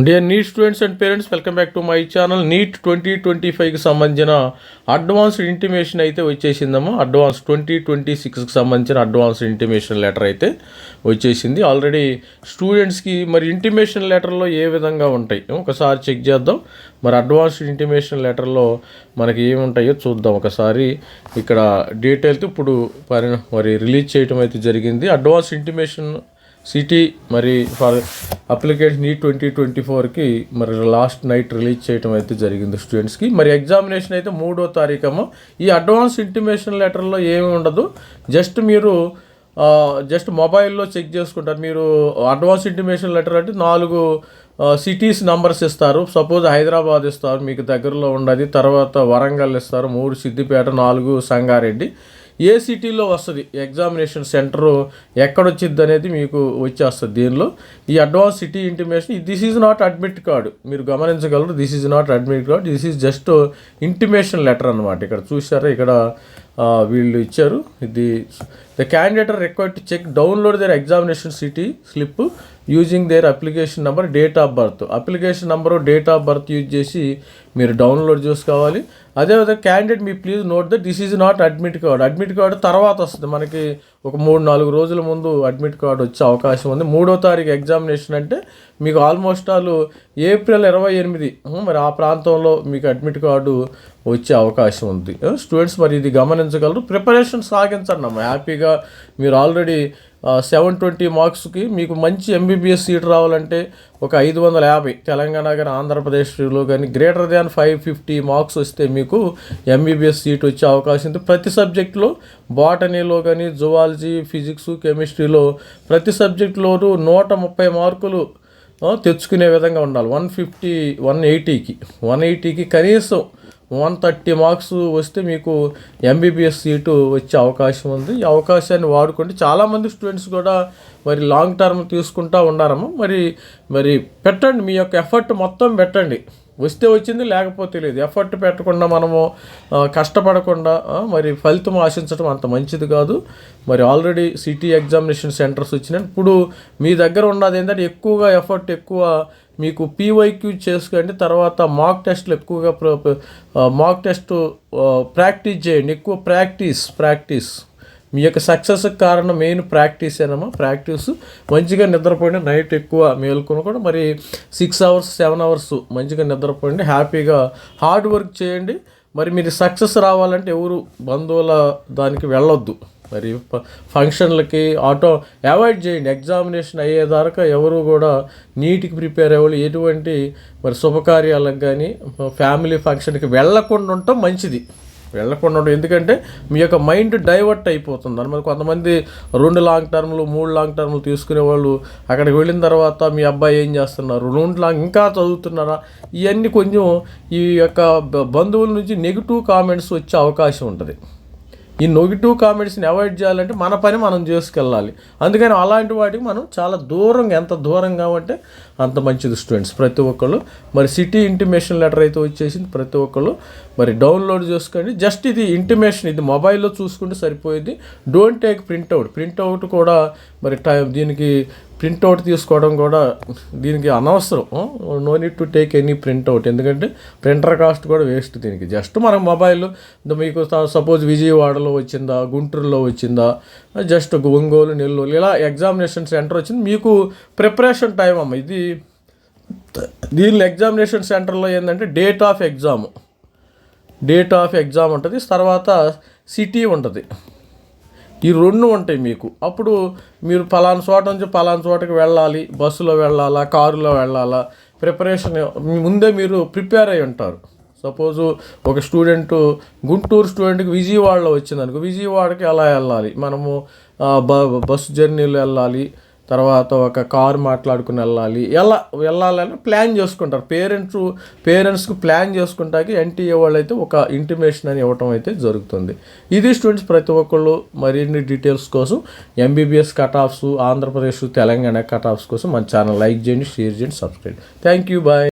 Dear NEET students and parents, welcome back to my channel. NEET 2025కి సంబంధించిన advanced intimation అయితే వచ్చేసిందమ్మా. Advance 2026కి సంబంధించిన advanced intimation letter అయితే వచ్చేసింది ఆల్రెడీ స్టూడెంట్స్కి. మరి ఇంటిమేషన్ లెటర్లో ఏ విధంగా ఉంటాయి ఒకసారి చెక్ చేద్దాం. మరి అడ్వాన్స్డ్ ఇంటిమేషన్ లెటర్లో మనకి ఏముంటాయో చూద్దాం ఒకసారి. ఇక్కడ డీటెయిల్తో ఇప్పుడు మరి రిలీజ్ చేయడం అయితే జరిగింది. అడ్వాన్స్ ఇంటిమేషన్ సిటీ మరి ఫర్ అప్లికేషన్ నీట్ 2024కి మరి లాస్ట్ నైట్ రిలీజ్ చేయడం అయితే జరిగింది స్టూడెంట్స్కి. మరి ఎగ్జామినేషన్ అయితే 3వ తారీఖు. ఈ అడ్వాన్స్ ఇంటిమేషన్ లెటర్లో ఏమి ఉండదు, మీరు జస్ట్ మొబైల్లో చెక్ చేసుకుంటారు. మీరు అడ్వాన్స్ ఇంటిమేషన్ లెటర్ అంటే 4 సిటీస్ నంబర్స్ ఇస్తారు. సపోజ్ హైదరాబాద్ ఇస్తారు, మీకు దగ్గరలో ఉండదు. తర్వాత వరంగల్ ఇస్తారు, 3 సిద్దిపేట, 4 సంగారెడ్డి. ఏ సిటీలో వస్తుంది ఎగ్జామినేషన్ సెంటరు ఎక్కడొచ్చిద్ది అనేది మీకు వచ్చేస్తుంది దీనిలో. ఈ advance city intimation, this is not admit card, మీరు గమనించగలరు. This is not admit card, this is just intimation letter అనమాట. ఇక్కడ చూసారా, ఇక్కడ వీళ్ళు ఇచ్చారు. ఇది the candidate required to check download their examination city slip using their application number, date of birth. Application number, date of birth use చేసి మీరు download చేసుకోవాలి. అదేవిధంగా క్యాండిడేట్ మీ please note that this is not admit card. Admit card తర్వాత వస్తుంది మనకి, ఒక 3-4 రోజుల ముందు అడ్మిట్ కార్డు వచ్చే అవకాశం ఉంది. 3వ తారీఖు ఎగ్జామినేషన్ అంటే మీకు ఆల్మోస్ట్ ఏప్రిల్ 28 మరి ఆ ప్రాంతంలో మీకు అడ్మిట్ కార్డు వచ్చే అవకాశం ఉంది స్టూడెంట్స్. మరి ఇది గమనించగలరు. ప్రిపరేషన్ సాగించండి అమ్మ హ్యాపీగా. మీరు ఆల్రెడీ 720 మార్క్స్కి మీకు మంచి ఎంబీబీఎస్ సీట్ రావాలంటే ఒక 550 తెలంగాణ కానీ ఆంధ్రప్రదేశ్లో కానీ గ్రేటర్ దాన్ 550 మార్క్స్ వస్తే మీకు ఎంబీబీఎస్ సీట్ వచ్చే అవకాశం ఉంది. ప్రతి సబ్జెక్టులో, బాటనీలో కానీ, జువాలజీ, ఫిజిక్స్, కెమిస్ట్రీలో ప్రతి సబ్జెక్టులోనూ 130 మార్కులు తెచ్చుకునే విధంగా ఉండాలి. 180కి కనీసం 130 మార్క్స్ వస్తే మీకు ఎంబీబీఎస్ సీటు వచ్చే అవకాశం ఉంది. ఈ అవకాశాన్ని వాడుకోండి. చాలామంది స్టూడెంట్స్ కూడా మరి లాంగ్ టర్మ్ తీసుకుంటూ ఉన్నారమ్మా. మరి పెట్టండి, మీ యొక్క ఎఫర్ట్ మొత్తం పెట్టండి. వస్తే వచ్చింది, లేకపోతే లేదు. ఎఫర్ట్ పెట్టకుండా మనము కష్టపడకుండా మరి ఫలితం ఆశించడం అంత మంచిది కాదు. మరి ఆల్రెడీ సిటీ ఎగ్జామినేషన్ సెంటర్స్ వచ్చినాయి. ఇప్పుడు మీ దగ్గర ఉన్నది ఏంటంటే ఎక్కువగా ఎఫర్ట్, ఎక్కువ మీకు పీవైక్యూ చేసుకోండి. తర్వాత మాక్ టెస్ట్లు ఎక్కువగా మాక్ టెస్ట్ ప్రాక్టీస్ చేయండి. ఎక్కువ ప్రాక్టీస్ మీ యొక్క సక్సెస్కి కారణం మెయిన్ ప్రాక్టీసేనమ్మా. ప్రాక్టీస్ మంచిగా నిద్రపోండి, నైట్ ఎక్కువ మేలుకొని కూడా మరి 6 అవర్స్ 7 అవర్స్ మంచిగా నిద్రపోండి, హ్యాపీగా హార్డ్ వర్క్ చేయండి. మరి మీరు సక్సెస్ రావాలంటే ఎవరు బంధువుల దానికి వెళ్ళొద్దు. మరి ఫంక్షన్లకి అవాయిడ్ చేయండి. ఎగ్జామినేషన్ అయ్యేదాకా ఎవరు కూడా నీట్కి ప్రిపేర్ అవ్వాలి. ఎటువంటి మరి శుభకార్యాలకు కానీ ఫ్యామిలీ ఫంక్షన్కి వెళ్ళకుండా ఉండటం మంచిది. ఎందుకంటే మీ యొక్క మైండ్ డైవర్ట్ అయిపోతుంది అనమాట. కొంతమంది 2 లాంగ్ టర్మ్లు 3 లాంగ్ టర్మ్లు తీసుకునే వాళ్ళు అక్కడికి వెళ్ళిన తర్వాత మీ అబ్బాయి ఏం చేస్తున్నారు, 2 లాంగ్ ఇంకా చదువుతున్నారా, ఇవన్నీ కొంచెం ఈ యొక్క బంధువుల నుంచి నెగిటివ్ కామెంట్స్ వచ్చే అవకాశం ఉంటుంది. ఈ నెగిటివ్ కామెంట్స్ని అవాయిడ్ చేయాలంటే మన పని మనం చేసుకెళ్ళాలి. అందుకని అలాంటి వాటికి మనం చాలా దూరంగా, ఎంత దూరంగా ఉంటే అంత మంచిది స్టూడెంట్స్. ప్రతి ఒక్కళ్ళు మరి సిటీ ఇంటిమేషన్ లెటర్ అయితే వచ్చేసింది. ప్రతి ఒక్కళ్ళు మరి డౌన్లోడ్ చేసుకోండి. జస్ట్ ఇది ఇంటిమేషన్, ఇది మొబైల్లో చూసుకుంటే సరిపోయింది. డోంట్ టేక్ ప్రింట్అవుట్ కూడా మరి దీనికి ప్రింట్అవుట్ తీసుకోవడం కూడా దీనికి అనవసరం. No need to take any printout, ఎందుకంటే ప్రింటర్ కాస్ట్ కూడా వేస్ట్ దీనికి. జస్ట్ మన మొబైల్ మీకు సపోజ్ విజయవాడలో వచ్చిందా, గుంటూరులో వచ్చిందా, జస్ట్ ఒంగోలు, నెల్లూరు ఇలా ఎగ్జామినేషన్ సెంటర్ వచ్చింది, మీకు ప్రిపరేషన్ టైం అమ్మ. దీనిలో ఎగ్జామినేషన్ సెంటర్లో ఏంటంటే డేట్ ఆఫ్ ఎగ్జామ్ ఉంటుంది, తర్వాత సిటీ ఉంటుంది. ఈ 2 ఉంటాయి మీకు. అప్పుడు మీరు పలానా చోట నుంచి పలానా చోటకి వెళ్ళాలి, బస్సులో వెళ్ళాలా, కారులో వెళ్ళాలా, ప్రిపరేషన్ ముందే మీరు ప్రిపేర్ అయి ఉంటారు. సపోజు ఒక గుంటూరు స్టూడెంట్కి విజయవాడలో వచ్చిందనుకో, విజయవాడకి ఎలా వెళ్ళాలి, మనము బస్సు జర్నీలో వెళ్ళాలి, తర్వాత ఒక కారు మాట్లాడుకుని వెళ్ళాలి, ఎలా వెళ్ళాలని ప్లాన్ చేసుకుంటారు. పేరెంట్స్కి ప్లాన్ చేసుకుంటాకి ఎన్టీఏ వాళ్ళు అయితే ఒక ఇంటిమేషన్ అని ఇవ్వటం అయితే జరుగుతుంది. ఇది స్టూడెంట్స్ ప్రతి ఒక్కళ్ళు మరిన్ని డీటెయిల్స్ కోసం MBBS cut offs, Andhra Pradesh, Telangana cut offs కోసం మన ఛానల్ లైక్ చేయండి, షేర్ చేయండి, సబ్స్క్రైబ్. Thank you, bye.